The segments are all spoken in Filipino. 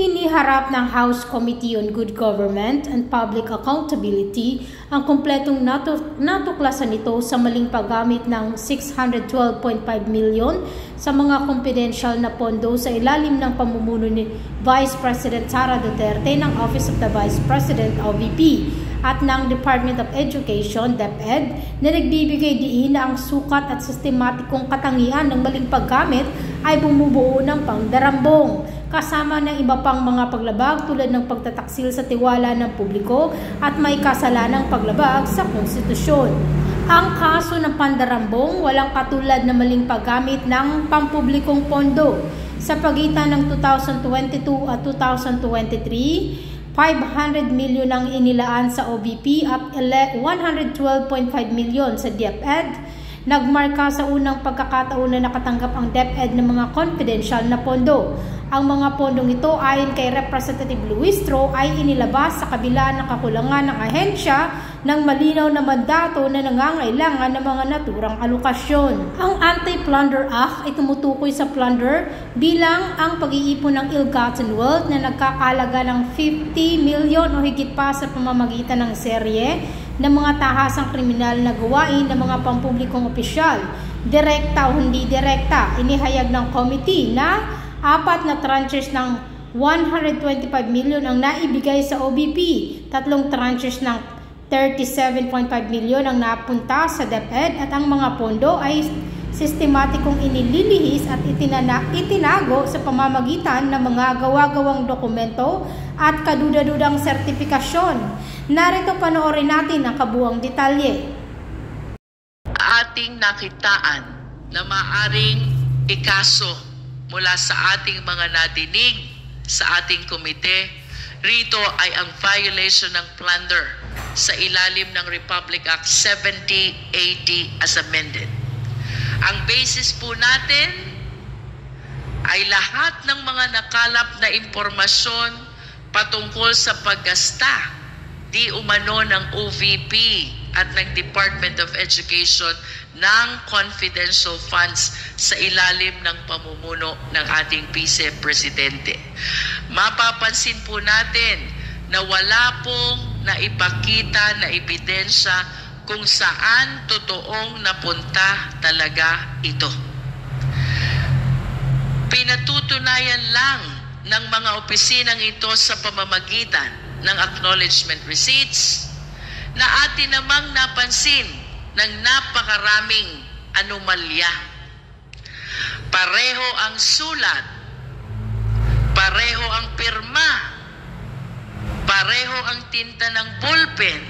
Iniharap ng House Committee on Good Government and Public Accountability ang kumpletong natuklasan nito sa maling paggamit ng 612.5 milyon sa mga confidential na pondo sa ilalim ng pamumuno ni Vice President Sara Duterte ng Office of the Vice President OVP at ng Department of Education DepEd na nagbibigay diin na ang sukat at sistematikong katangian ng maling paggamit ay bumubuo ng pangdarambong, kasama ng iba pang mga paglabag tulad ng pagtataksil sa tiwala ng publiko at may kasalanang paglabag sa konstitusyon. Ang kaso ng pandarambong walang katulad na maling paggamit ng pampublikong pondo. Sa pagitan ng 2022 at 2023, 500 milyon ang inilaan sa OVP at 112.5 milyon sa DepEd. Nagmarka sa unang pagkakataon na nakatanggap ang DepEd ng mga confidential na pondo. Ang mga pondong ito ayon kay Representative Luistro ay inilabas sa kabila ng kakulangan ng ahensya ng malinaw na mandato na nangangailangan ng mga naturang alokasyon. Ang Anti-Plunder Act ay tumutukoy sa plunder bilang ang pag-iipon ng ill-gotten wealth na nagkakalaga ng 50 milyon o higit pa sa pamamagitan ng serye ng mga tahasang kriminal na gawain ng mga pampublikong opisyal, direkta o hindi direkta. Inihayag ng committee na 4 na tranches ng 125 milyon ang naibigay sa OVP, 3 tranches ng 37.5 milyon ang napunta sa DepEd at ang mga pondo ay sistematikong inililihis at itinago sa pamamagitan ng mga gawa-gawang dokumento at kaduda-dudang sertifikasyon. Narito panoorin natin ang kabuuang detalye. Ating nakitaan na maaring ikaso mula sa ating mga nadinig sa ating komite, rito ay ang violation ng plunder sa ilalim ng Republic Act 7080 as amended. Ang basis po natin ay lahat ng mga nakalap na impormasyon patungkol sa paggasta di umano ng OVP at ng Department of Education ng confidential funds sa ilalim ng pamumuno ng ating Vice Presidente. Mapapansin po natin na wala pong naipakita na ebidensya kung saan totoong napunta talaga ito. Pinatutunayan lang ng mga opisinang ito sa pamamagitan ng acknowledgement receipts na atin namang napansin ng napakaraming anomalya. Pareho ang sulat, pareho ang pirma, pareho ang tinta ng ballpen.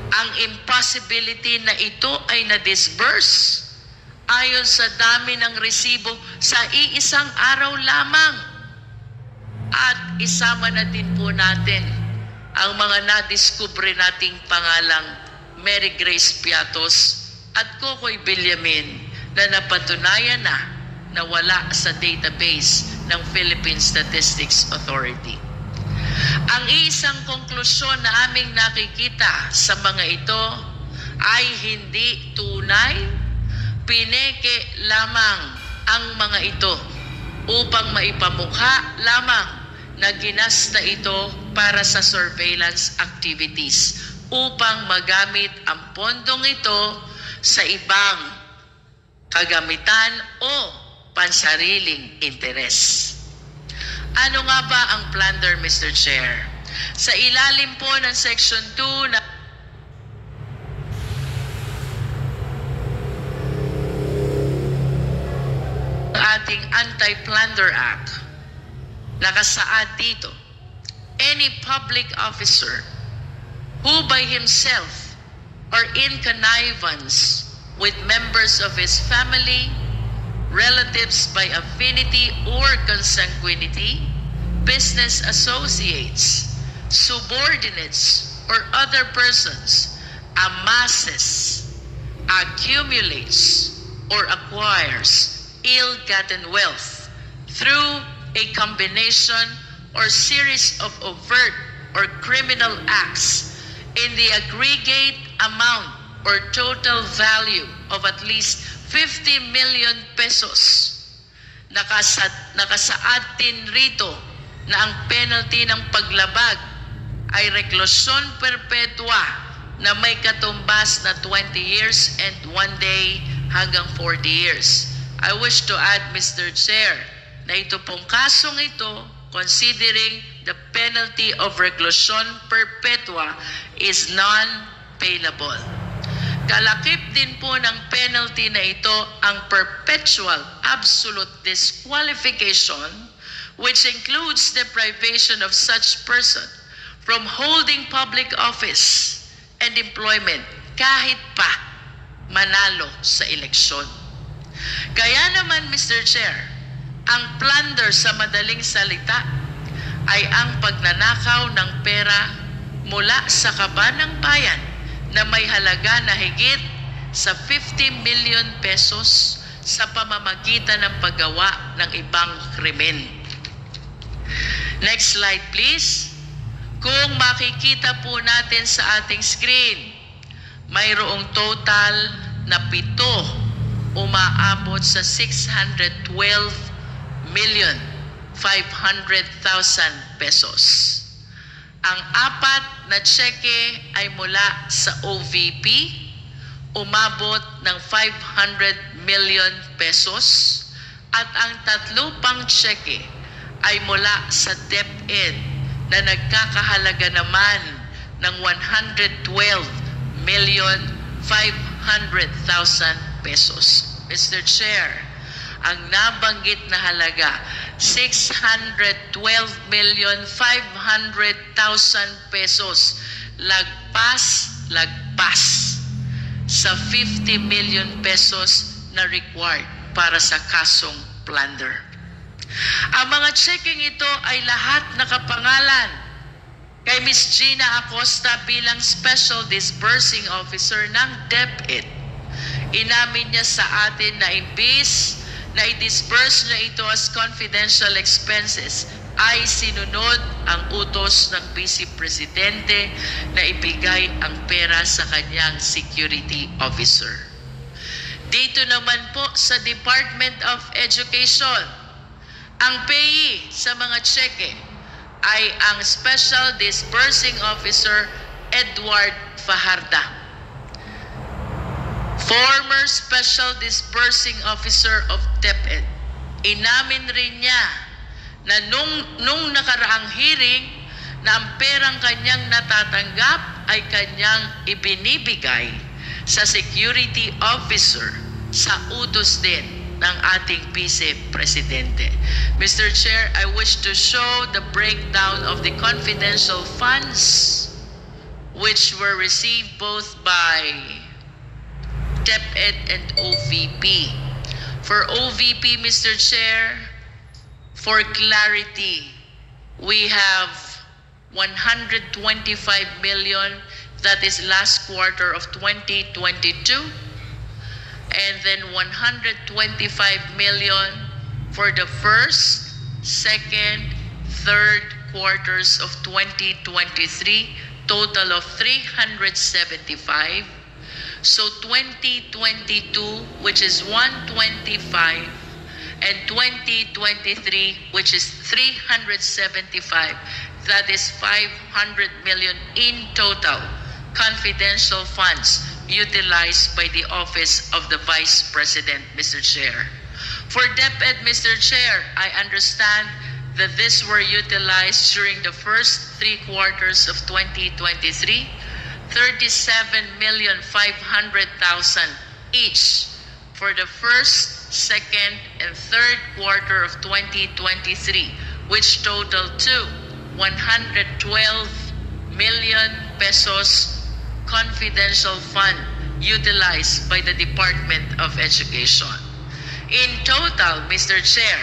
Ang impossibility na ito ay na-disburse ayon sa dami ng resibo sa iisang araw lamang. At isama na din po natin ang mga nadiskubre nating pangalang Mary Grace Piatos at Kokoy Villamin na napatunayan na wala sa database ng Philippine Statistics Authority. Ang isang konklusyon na aming nakikita sa mga ito ay hindi tunay, pineke lamang ang mga ito upang maipamukha lamang na ginasta ito para sa surveillance activities upang magamit ang pondong ito sa ibang kagamitan o pansariling interes. Ano nga ba ang plunder, Mr. Chair? Sa ilalim po ng Section 2 na ating Anti-Plunder Act, nakasaad dito, any public officer who by himself or in connivance with members of his family, relatives by affinity or consanguinity, business associates, subordinates, or other persons amasses, accumulates, or acquires ill-gotten wealth through a combination or series of overt or criminal acts in the aggregate amount or total value of at least 50 million pesos. Nakasaad din rito na ang penalty ng paglabag ay reklusyon perpetua na may katumbas na 20 years and 1 day hanggang 40 years. I wish to add, Mr. Chair, na ito pong kasong ito, considering the penalty of reclusion perpetua is non-bailable. Kalakip din po ng penalty na ito ang perpetual absolute disqualification, which includes deprivation of such person from holding public office and employment kahit pa manalo sa eleksyon. Kaya naman, Mr. Chair, ang plunder sa madaling salita ay ang pagnanakaw ng pera mula sa kaban ng bayan na may halaga na higit sa 50 million pesos sa pamamagitan ng paggawa ng ibang krimen. Next slide, please. Kung makikita po natin sa ating screen, mayroong total na 7 umaabot sa 612,500,000 pesos. Ang 4 na tseke ay mula sa OVP, umabot ng 500 million pesos, at ang 3 pang tseke ay mula sa DepEd na nagkakahalaga naman ng 112,500,000 pesos. Mr. Chair, ang nabanggit na halaga, 612,500,000 pesos, lagpas sa 50 million pesos na required para sa kasong plunder. Ang mga checking ito ay lahat nakapangalan kay Ms. Gina Acosta bilang Special Disbursing Officer ng DepEd. Inamin niya sa atin na imbis na i-disburse niya ito as confidential expenses, ay sinunod ang utos ng Vice Presidente na ibigay ang pera sa kanyang security officer. Dito naman po sa Department of Education, ang payee sa mga tseke ay ang Special Disbursing Officer Edward Fajarda, former Special Disbursing Officer of DepEd. Inamin rin niya na nung nakaraang hearing na ang perang kanyang natatanggap ay kanyang ibinibigay sa security officer sa utos din ng ating Vice Presidente. Mr. Chair, I wish to show the breakdown of the confidential funds which were received both by DepEd and OVP. For OVP, Mr. Chair, for clarity, we have 125 million, that is last quarter of 2022, and then 125 million for the first, second, third quarters of 2023, total of 375. So 2022, which is 125, and 2023, which is 375, that is 500 million in total confidential funds utilized by the Office of the Vice President, Mr. Chair. For DepEd, Mr. Chair, I understand that this were utilized during the first 3 quarters of 2023, 37,500,000 each for the first, second, and third quarter of 2023, which totaled to 112 million pesos confidential fund utilized by the Department of Education. In total, Mr. Chair,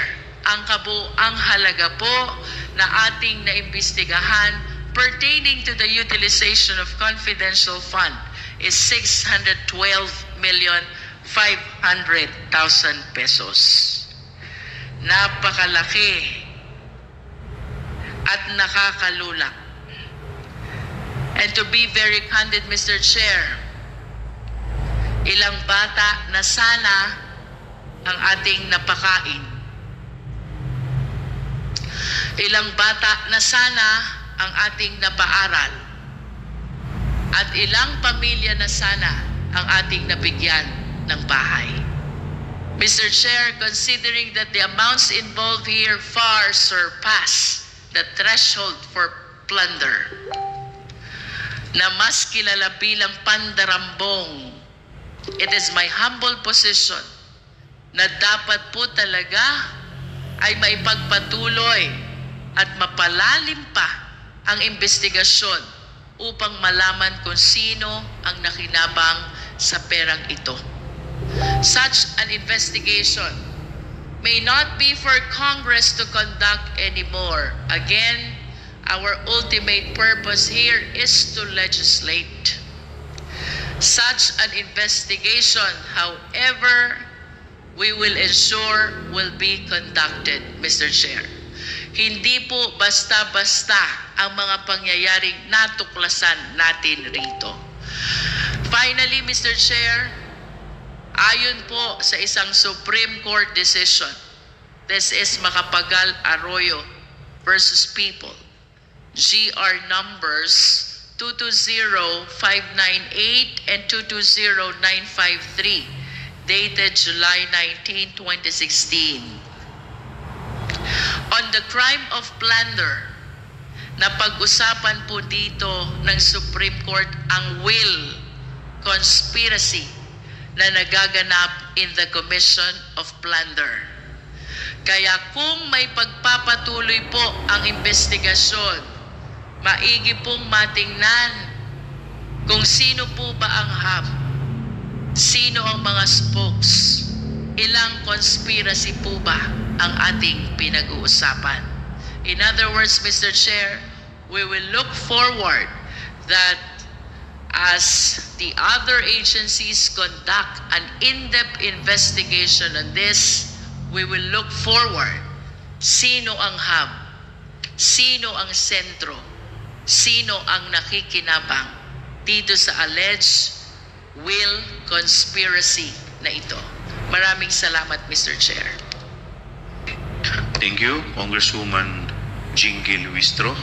ang kabuang halaga po na ating naimbestigahan pertaining to the utilization of confidential fund is 612,500,000 pesos. Napakalaki at nakakalulak. And to be very candid, Mr. Chair, ilang bata na sana ang ating napakain. Ilang bata na sana ang ating napaaral at ilang pamilya na sana ang ating nabigyan ng bahay. Mr. Chair, considering that the amounts involved here far surpass the threshold for plunder, na mas kilala bilang pandarambong, it is my humble position na dapat po talaga ay maipagpatuloy at mapalalim pa ang investigasyon upang malaman kung sino ang nakinabang sa perang ito. Such an investigation may not be for Congress to conduct anymore. Again, our ultimate purpose here is to legislate. Such an investigation, however, we will ensure will be conducted, Mr. Chair. Hindi po basta-basta ang mga pangyayaring natuklasan natin rito. Finally, Mr. Chair, ayon po sa isang Supreme Court decision, this is Macapagal Arroyo versus People, GR numbers 220598 and 220953, dated July 19, 2016. On the crime of plunder, napag-usapan po dito ng Supreme Court ang will, conspiracy na nagaganap in the commission of plunder. Kaya kung may pagpapatuloy po ang investigasyon, maigi pong matingnan kung sino po ba ang hub, sino ang mga spokes, ilang conspiracy po ba ang ating pinag-uusapan. In other words, Mr. Chair, we will look forward that as the other agencies conduct an in-depth investigation on this, we will look forward sino ang hub, sino ang sentro, sino ang nakikinabang dito sa alleged will conspiracy na ito. Maraming salamat, Mr. Chair. Thank you, Congresswoman Jinky Luistro.